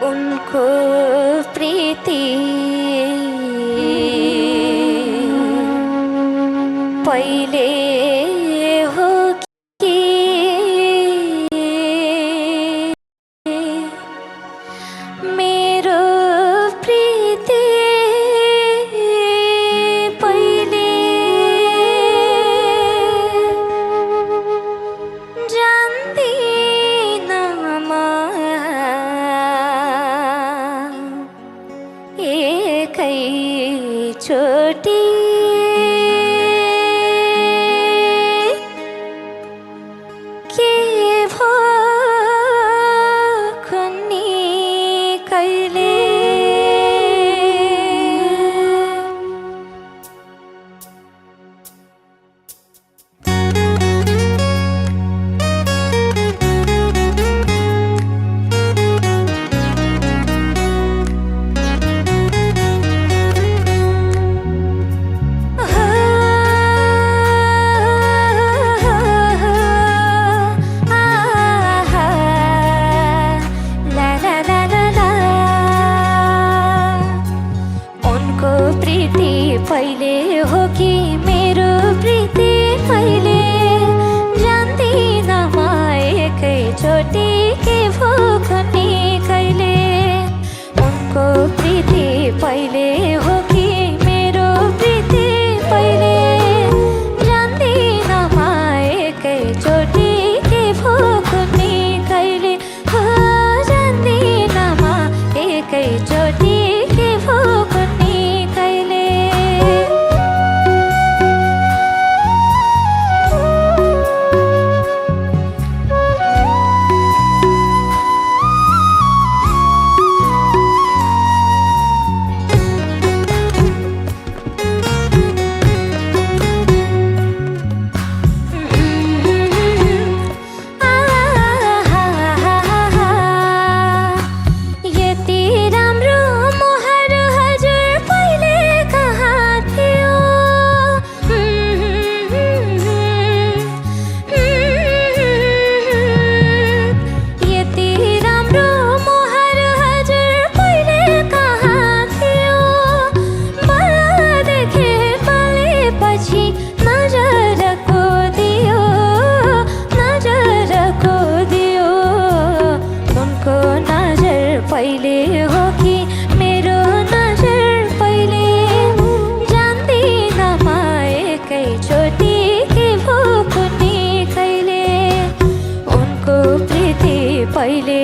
उनको प्रीति पहिले हो कि मेरो प्रीति पहिले जान्दिन म एकैचोटि के भो कुन्नी कहिले पहिले हो कि मेरो प्रीति पहिले जान्दिन म एकैचोटि के भो कुन्नी कहिले उनको प्रीति पहिले हो कि मेरो प्रीति पहिले जान्दिन म एकैचोटि के भो कुन्नी कहिले हो जान्दिन म एकैचोटि के भो कुन्नी कहिले पहिले हो कि मेरो नजर पहिले जान्दिन म एकैचोटि के भो कुन्नी कहिले उनको प्रीति पहिले